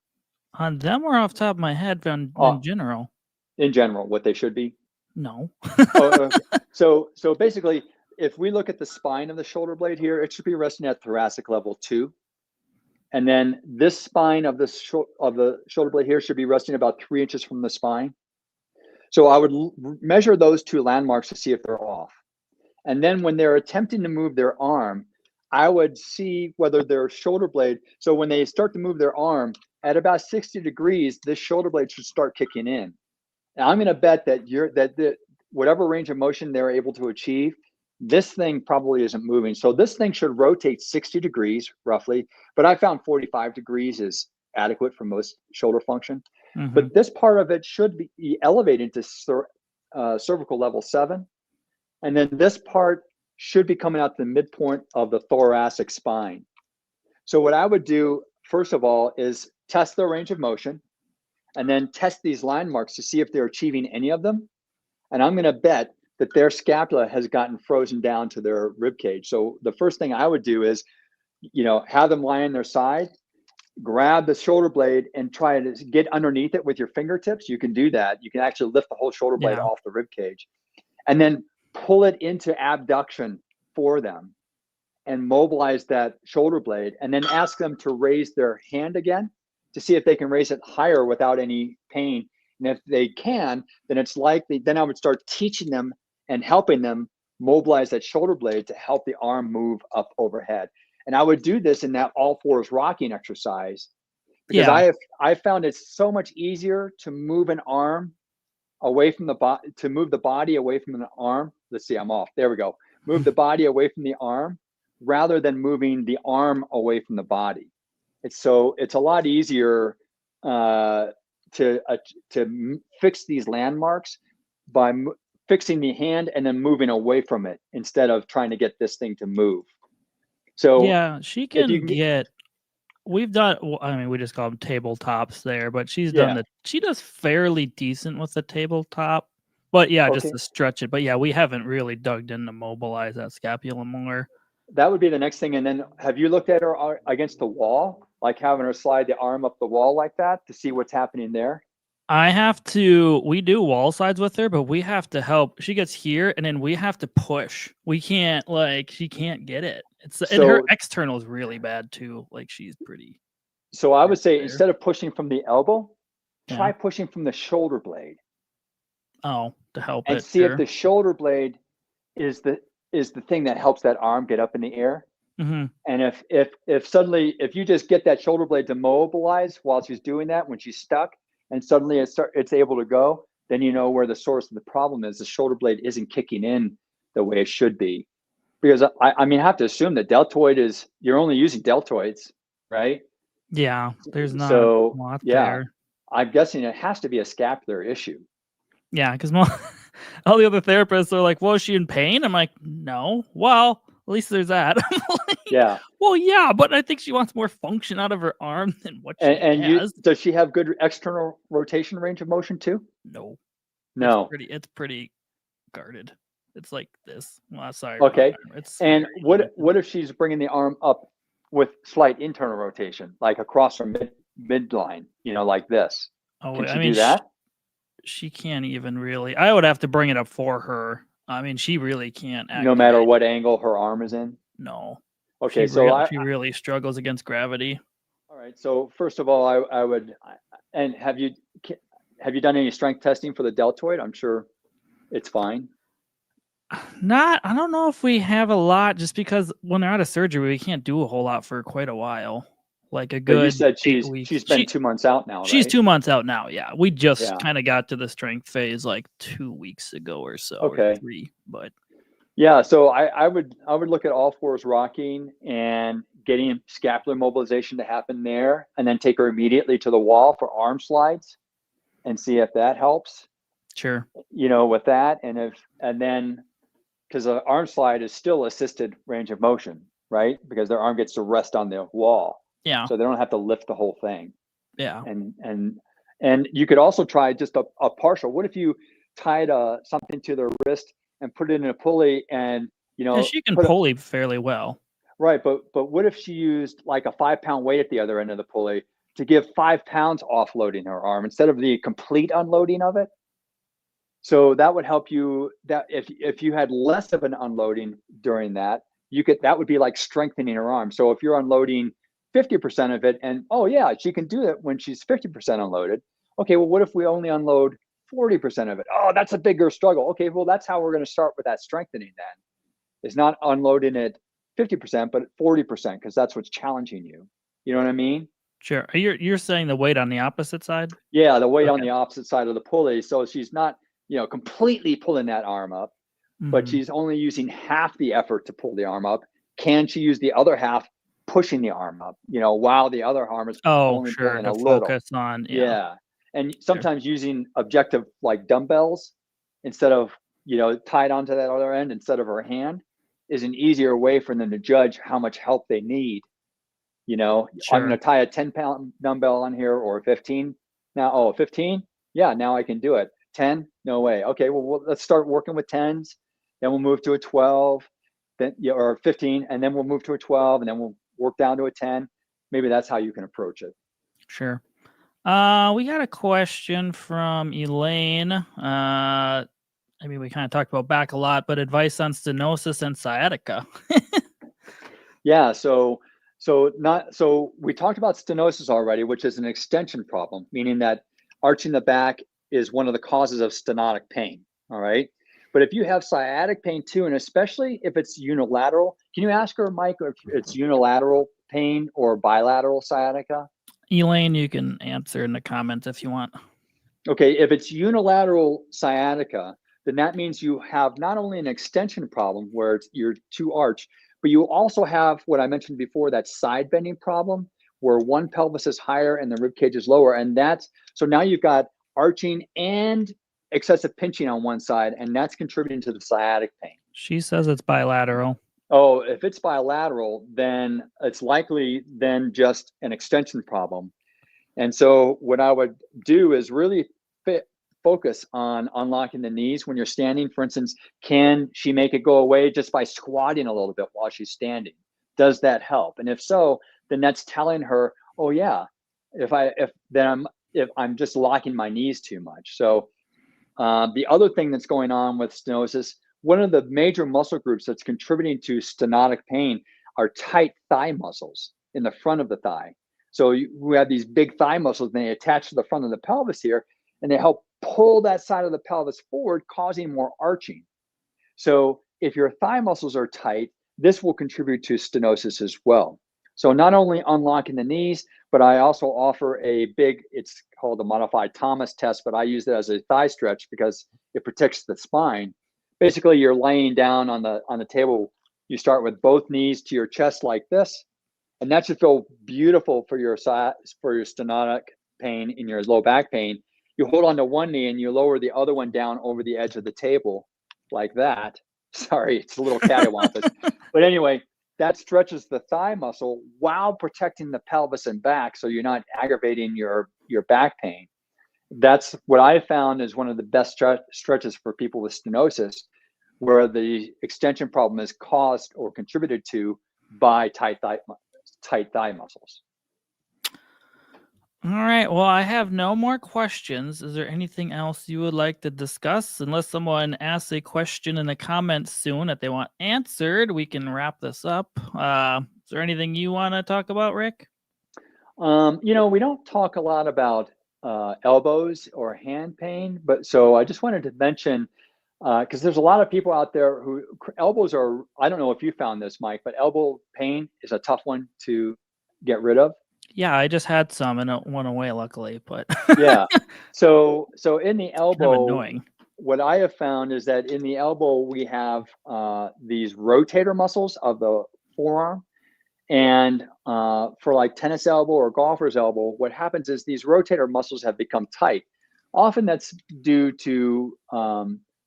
[SPEAKER 1] On them or off the top of my head in general?
[SPEAKER 2] In general, what they should be?
[SPEAKER 1] No.
[SPEAKER 2] Okay. So basically, if we look at the spine of the shoulder blade here, it should be resting at thoracic level 2. And then this spine of the shoulder blade here should be resting about 3 inches from the spine. So I would measure those two landmarks to see if they're off. And then when they're attempting to move their arm, I would see whether their shoulder blade, so when they start to move their arm at about 60 degrees, this shoulder blade should start kicking in. And I'm going to bet that whatever range of motion they're able to achieve, this thing probably isn't moving. So this thing should rotate 60 degrees roughly, but I found 45 degrees is adequate for most shoulder function. Mm-hmm. But this part of it should be elevated to cervical level 7. And then this part should be coming out the midpoint of the thoracic spine. So what I would do, first of all, is test their range of motion and then test these landmarks to see if they're achieving any of them. And I'm going to bet that their scapula has gotten frozen down to their rib cage. So the first thing I would do is, have them lie on their side, grab the shoulder blade and try to get underneath it with your fingertips. You can do that. You can actually lift the whole shoulder blade off the rib cage and then pull it into abduction for them and mobilize that shoulder blade, and then ask them to raise their hand again to see if they can raise it higher without any pain. And if they can, then it's likely, then I would start teaching them and helping them mobilize that shoulder blade to help the arm move up overhead. And I would do this in that all fours rocking exercise because I found it so much easier to move an arm away from the body, to move the body away from the arm. Let's see, I'm off. There we go. Move the body away from the arm rather than moving the arm away from the body. It's a lot easier to fix these landmarks by fixing the hand and then moving away from it instead of trying to get this thing to move. So
[SPEAKER 1] yeah, she can get. We've done. I mean, we just call them tabletops there, but she's done she does fairly decent with the tabletop. But just to stretch it. But we haven't really dug in to mobilize that scapula more.
[SPEAKER 2] That would be the next thing. And then have you looked at her against the wall, like having her slide the arm up the wall like that to see what's happening there?
[SPEAKER 1] We do wall sides with her, but we have to help. She gets here and then we have to push. We can't, she can't get it. And her external is really bad too. She's pretty.
[SPEAKER 2] So I would say instead of pushing from the elbow, try pushing from the shoulder blade.
[SPEAKER 1] Oh, to help
[SPEAKER 2] and see if the shoulder blade is the thing that helps that arm get up in the air.
[SPEAKER 1] Mm-hmm.
[SPEAKER 2] And if suddenly, if you just get that shoulder blade to mobilize while she's doing that, when she's stuck, and suddenly it's able to go, then you know where the source of the problem is. The shoulder blade isn't kicking in the way it should be. Because I mean, I have to assume that you're only using deltoids, right?
[SPEAKER 1] Yeah, there's not a lot there.
[SPEAKER 2] I'm guessing it has to be a scapular issue.
[SPEAKER 1] Yeah, because all the other therapists are like, well, is she in pain? I'm like, no. Well, at least there's that.
[SPEAKER 2] Yeah.
[SPEAKER 1] Well, yeah, but I think she wants more function out of her arm than what she has.
[SPEAKER 2] Does she have good external rotation range of motion too?
[SPEAKER 1] No.
[SPEAKER 2] No.
[SPEAKER 1] It's pretty guarded. It's like this. Well, sorry.
[SPEAKER 2] Okay. And what if she's bringing the arm up with slight internal rotation, like across her midline, like this?
[SPEAKER 1] Oh,
[SPEAKER 2] Can she do that?
[SPEAKER 1] She can't even really. I would have to bring it up for her. I mean, she really can't.
[SPEAKER 2] No matter what angle her arm is in?
[SPEAKER 1] No.
[SPEAKER 2] Okay,
[SPEAKER 1] she really struggles against gravity.
[SPEAKER 2] All right. So first of all, I would. And have you done any strength testing for the deltoid? I'm sure it's fine.
[SPEAKER 1] I don't know if we have a lot, just because when they're out of surgery, we can't do a whole lot for quite a while. like a
[SPEAKER 2] But you
[SPEAKER 1] good
[SPEAKER 2] said
[SPEAKER 1] 8
[SPEAKER 2] she's
[SPEAKER 1] weeks.
[SPEAKER 2] been 2 months out now,
[SPEAKER 1] She's
[SPEAKER 2] right?
[SPEAKER 1] 2 months out now, yeah. We just
[SPEAKER 2] Yeah.
[SPEAKER 1] kinda got to the strength phase, like, 2 weeks ago or so, or
[SPEAKER 2] Okay.
[SPEAKER 1] 3, but
[SPEAKER 2] Yeah, so I would look at all fours rocking and getting scapular mobilization to happen there, and then take her immediately to the wall for arm slides and see if that helps,
[SPEAKER 1] sure.
[SPEAKER 2] with that. And then because the arm slide is still assisted range of motion, right? Because their arm gets to rest on the wall.
[SPEAKER 1] Yeah,
[SPEAKER 2] So they don't have to lift the whole thing.
[SPEAKER 1] yeah.
[SPEAKER 2] And you could also try just a partial. What if you tied something to their wrist and put it in a pulley and
[SPEAKER 1] Yeah, she can
[SPEAKER 2] put a
[SPEAKER 1] pulley fairly well.
[SPEAKER 2] right, but what if she used like a 5 pound weight at the other end of the pulley to give 5 pounds offloading her arm instead of the complete unloading of it? So that would help you that if you had less of an unloading during that, that would be like strengthening her arm. So if you're unloading 50% of it and oh yeah, she can do it when she's 50% unloaded. Okay, well what if we only unload 40% of it? Oh, that's a bigger struggle. Okay, well that's how we're going to start with that strengthening then. Is not unloading it 50%, but 40% because that's what's challenging you. You know what I mean?
[SPEAKER 1] Sure. You're saying the weight on the opposite side?
[SPEAKER 2] Yeah, the weight on
[SPEAKER 1] Okay.
[SPEAKER 2] the opposite side of the pulley. So she's not, completely pulling that arm up, but
[SPEAKER 1] Mhm.
[SPEAKER 2] she's only using half the effort to pull the arm up. Can she use the other half pushing the arm up, while the other arm is
[SPEAKER 1] Oh,
[SPEAKER 2] only
[SPEAKER 1] sure,
[SPEAKER 2] pulling a
[SPEAKER 1] to
[SPEAKER 2] little?
[SPEAKER 1] focus on yeah,
[SPEAKER 2] Yeah. And
[SPEAKER 1] sure.
[SPEAKER 2] sometimes using objective like dumbbells instead of, tied onto that other end instead of her hand is an easier way for them to judge how much help they need. I'm going
[SPEAKER 1] Sure.
[SPEAKER 2] to tie a 10-pound dumbbell on here or 15. Now, oh, 15? Yeah, now I can do it. 10? No way. Okay, well, let's start working with 10s. Then we'll move to a 12, then or 15, and then we'll move to a 12, and then we'll work down to a 10. Maybe that's how you can approach it.
[SPEAKER 1] Sure. We got a question from Elaine. I mean, we kind of talked about back a lot, but advice on stenosis and sciatica.
[SPEAKER 2] Yeah, so we talked about stenosis already, which is an extension problem, meaning that arching the back is one of the causes of stenotic pain. All right. But if you have sciatic pain too, and especially if it's unilateral, can you ask her, Mike, if it's unilateral pain or bilateral sciatica?
[SPEAKER 1] Elaine, you can answer in the comments if you want.
[SPEAKER 2] Okay, if it's unilateral sciatica, then that means you have not only an extension problem where you're too arched, but you also have what I mentioned before, that side bending problem where one pelvis is higher and the rib cage is lower. And so now you've got arching and excessive pinching on one side, and that's contributing to the sciatic pain.
[SPEAKER 1] She says it's bilateral.
[SPEAKER 2] Oh, if it's bilateral, then it's likely then just an extension problem. And so what I would do is really focus on unlocking the knees when you're standing. For instance, can she make it go away just by squatting a little bit while she's standing? Does that help? And if so, then that's telling her, oh yeah, if I'm just locking my knees too much. So the other thing that's going on with stenosis, one of the major muscle groups that's contributing to stenotic pain are tight thigh muscles in the front of the thigh. So we have these big thigh muscles, and they attach to the front of the pelvis here, and they help pull that side of the pelvis forward, causing more arching. So if your thigh muscles are tight, this will contribute to stenosis as well. So not only unlocking the knees, but I also offer it's called the modified Thomas test, but I use it as a thigh stretch because it protects the spine. Basically, you're laying down on the table. You start with both knees to your chest like this, and that should feel beautiful for your stenotic pain in your low back pain. You hold on to one knee and you lower the other one down over the edge of the table like that. Sorry, it's a little cattywampus. But anyway, that stretches the thigh muscle while protecting the pelvis and back, so you're not aggravating your back pain. That's what I found is one of the best stretches for people with stenosis, where the extension problem is caused or contributed to by tight thigh muscles.
[SPEAKER 1] All right. Well, I have no more questions. Is there anything else you would like to discuss? Unless someone asks a question in the comments soon that they want answered, we can wrap this up. Is there anything you want to talk about, Rick?
[SPEAKER 2] We don't talk a lot about elbows or hand pain, but so I just wanted to mention because there's a lot of people out there who elbows are. I don't know if you found this, Mike, but elbow pain is a tough one to get rid of.
[SPEAKER 1] Yeah, I just had some and it went away luckily, but
[SPEAKER 2] Yeah. So in the
[SPEAKER 1] it's kind of
[SPEAKER 2] elbow,
[SPEAKER 1] annoying.
[SPEAKER 2] what I have found is that in the elbow we have these rotator muscles of the forearm, and for like tennis elbow or golfer's elbow, what happens is these rotator muscles have become tight. Often that's due to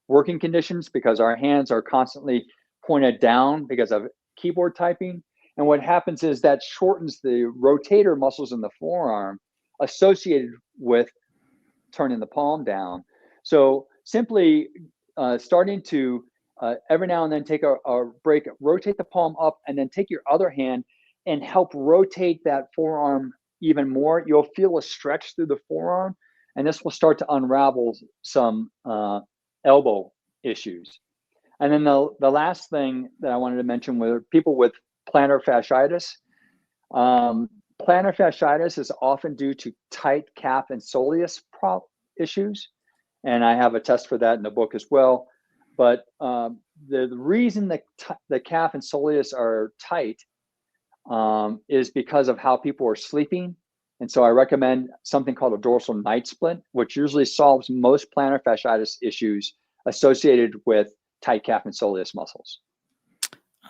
[SPEAKER 2] working conditions because our hands are constantly pointed down because of keyboard typing. And what happens is that shortens the rotator muscles in the forearm associated with turning the palm down. So simply starting to every now and then take a break, rotate the palm up, and then take your other hand and help rotate that forearm even more. You'll feel a stretch through the forearm, and this will start to unravel some elbow issues. And then the last thing that I wanted to mention were people with plantar fasciitis. Um, Plantar fasciitis is often due to tight calf and soleus issues, and I have a test for that in the book as well. But the reason the calf and soleus are tight is because of how people are sleeping. And so I recommend something called a dorsal night splint, which usually solves most plantar fasciitis issues associated with tight calf and soleus muscles.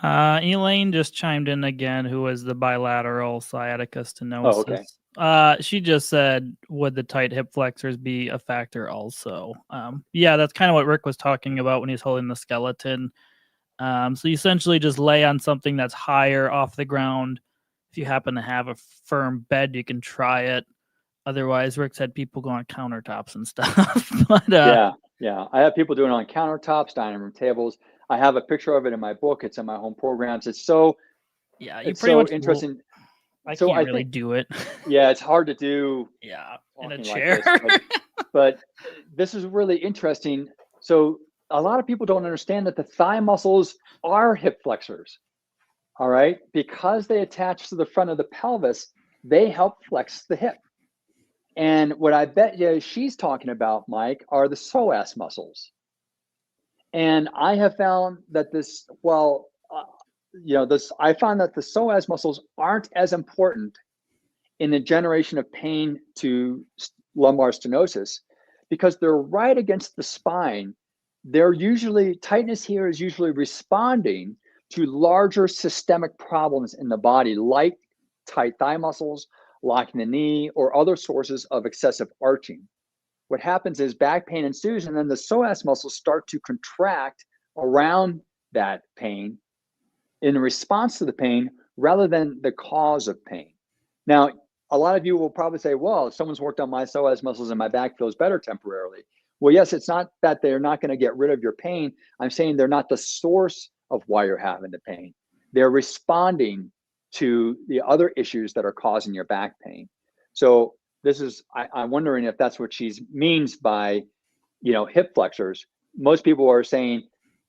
[SPEAKER 1] Elaine just chimed in again, who was the bilateral sciatica
[SPEAKER 2] Oh, okay.
[SPEAKER 1] stenosis. She just said, would the tight hip flexors be a factor also? Yeah, that's kind of what Rick was talking about when he's holding the skeleton. So you essentially just lay on something that's higher off the ground. If you happen to have a firm bed, you can try it. Otherwise, Rick said people go on countertops and stuff. But
[SPEAKER 2] Yeah. I have people doing it on countertops, dining room tables. I have a picture of it in my book. It's in my home programs.
[SPEAKER 1] yeah, you
[SPEAKER 2] It's
[SPEAKER 1] pretty
[SPEAKER 2] so
[SPEAKER 1] much.
[SPEAKER 2] interesting.
[SPEAKER 1] I
[SPEAKER 2] So
[SPEAKER 1] can't
[SPEAKER 2] I
[SPEAKER 1] really
[SPEAKER 2] think,
[SPEAKER 1] do it.
[SPEAKER 2] yeah, it's hard to do
[SPEAKER 1] Yeah, in a
[SPEAKER 2] talking like
[SPEAKER 1] chair.
[SPEAKER 2] this, but this is really interesting. So a lot of people don't understand that the thigh muscles are hip flexors. All right, because they attach to the front of the pelvis, they help flex the hip. And what I bet you she's talking about, Mike, are the psoas muscles. And I have found that I found that the psoas muscles aren't as important in the generation of pain to lumbar stenosis because they're right against the spine. Tightness here is usually responding to larger systemic problems in the body, like tight thigh muscles, locking the knee, or other sources of excessive arching. What happens is back pain ensues, and then the psoas muscles start to contract around that pain in response to the pain rather than the cause of pain. Now, a lot of you will probably say, well, if someone's worked on my psoas muscles and my back feels better temporarily. Well, yes, it's not that they're not going to get rid of your pain. I'm saying they're not the source of why you're having the pain. They're responding to the other issues that are causing your back pain. So I'm wondering if that's what she means by, hip flexors. Most people are saying,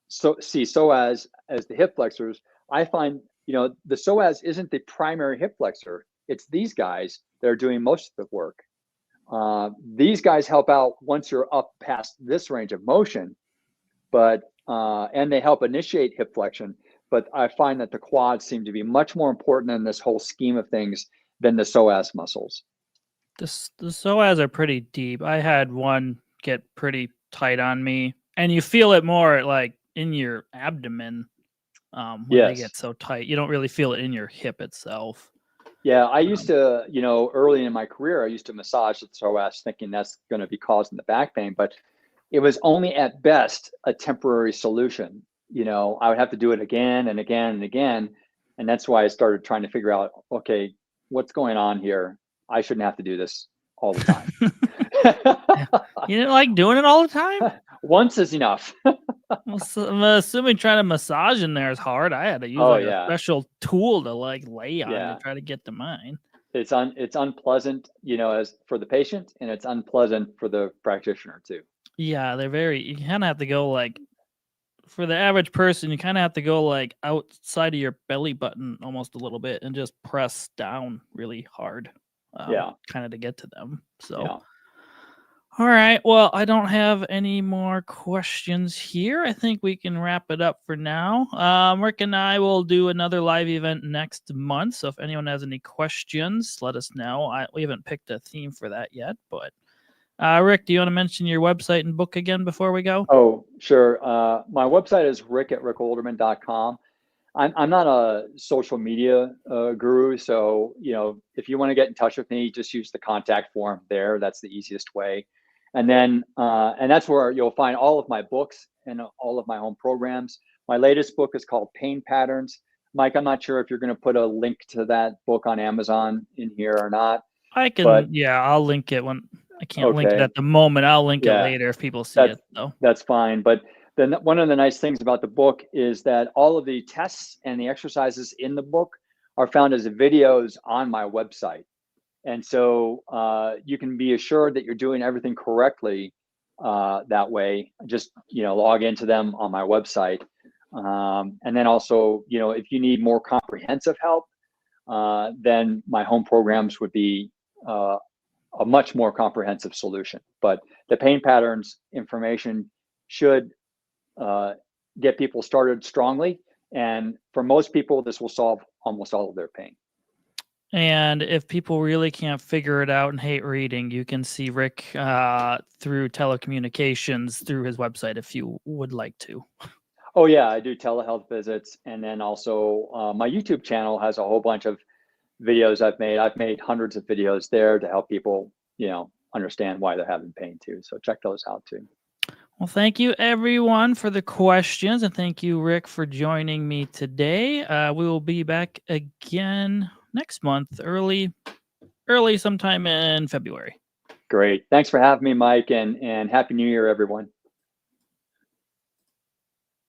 [SPEAKER 2] see psoas as the hip flexors. I find, the psoas isn't the primary hip flexor. It's these guys that are doing most of the work. These guys help out once you're up past this range of motion, and they help initiate hip flexion. But I find that the quads seem to be much more important in this whole scheme of things than the psoas muscles.
[SPEAKER 1] The psoas are pretty deep. I had one get pretty tight on me, and you feel it more like in your abdomen when they
[SPEAKER 2] Yes.
[SPEAKER 1] get so tight. You don't really feel it in your hip itself.
[SPEAKER 2] Yeah, I used to, early in my career, I used to massage the psoas thinking that's going to be causing the back pain, but it was only at best a temporary solution. I would have to do it again and again and again. And that's why I started trying to figure out, okay, what's going on here? I shouldn't have to do this all the time.
[SPEAKER 1] You didn't like doing it all the time?
[SPEAKER 2] Once is enough.
[SPEAKER 1] Well, I'm assuming trying to massage in there is hard. I had to use
[SPEAKER 2] Oh
[SPEAKER 1] like a
[SPEAKER 2] yeah.
[SPEAKER 1] special tool to like lay on to
[SPEAKER 2] Yeah.
[SPEAKER 1] try to get to mine.
[SPEAKER 2] It's unpleasant, as for the patient, and it's unpleasant for the practitioner too.
[SPEAKER 1] Yeah, you kind of have to go like, for the average person, you kind of have to go like outside of your belly button almost a little bit and just press down really hard,
[SPEAKER 2] Yeah.
[SPEAKER 1] kind of to get to them. So,
[SPEAKER 2] Yeah.
[SPEAKER 1] All right. Well, I don't have any more questions here. I think we can wrap it up for now. Rick and I will do another live event next month. So if anyone has any questions, let us know. We haven't picked a theme for that yet, but Rick, do you want to mention your website and book again before we go?
[SPEAKER 2] Oh, sure. My website is rick@rickolderman.com. I'm not a social media guru, so if you want to get in touch with me, just use the contact form there. That's the easiest way. And that's where you'll find all of my books and all of my home programs. My latest book is called Pain Patterns. Mike, I'm not sure if you're going to put a link to that book on Amazon in here or not,
[SPEAKER 1] I
[SPEAKER 2] but
[SPEAKER 1] can, yeah, I'll link it when I can't link it
[SPEAKER 2] okay,
[SPEAKER 1] at the moment. I'll link it
[SPEAKER 2] yeah.
[SPEAKER 1] later if people see
[SPEAKER 2] That's
[SPEAKER 1] it, though.
[SPEAKER 2] that's fine. But then one of the nice things about the book is that all of the tests and the exercises in the book are found as videos on my website. And so you can be assured that you're doing everything correctly that way. Just log into them on my website. And then also, if you need more comprehensive help, then my home programs would be a much more comprehensive solution. But the pain patterns information should get people started strongly. And for most people, this will solve almost all of their pain.
[SPEAKER 1] And if people really can't figure it out and hate reading, you can see Rick through telecommunications through his website if you would like to.
[SPEAKER 2] Oh, yeah, I do telehealth visits. And then also my YouTube channel has a whole bunch of videos I've made. I've made hundreds of videos there to help people, understand why they're having pain too. So check those out too.
[SPEAKER 1] Well, thank you everyone for the questions, and thank you, Rick, for joining me today. We will be back again next month, early sometime in February.
[SPEAKER 2] Great. Thanks for having me, Mike, and Happy New Year, everyone.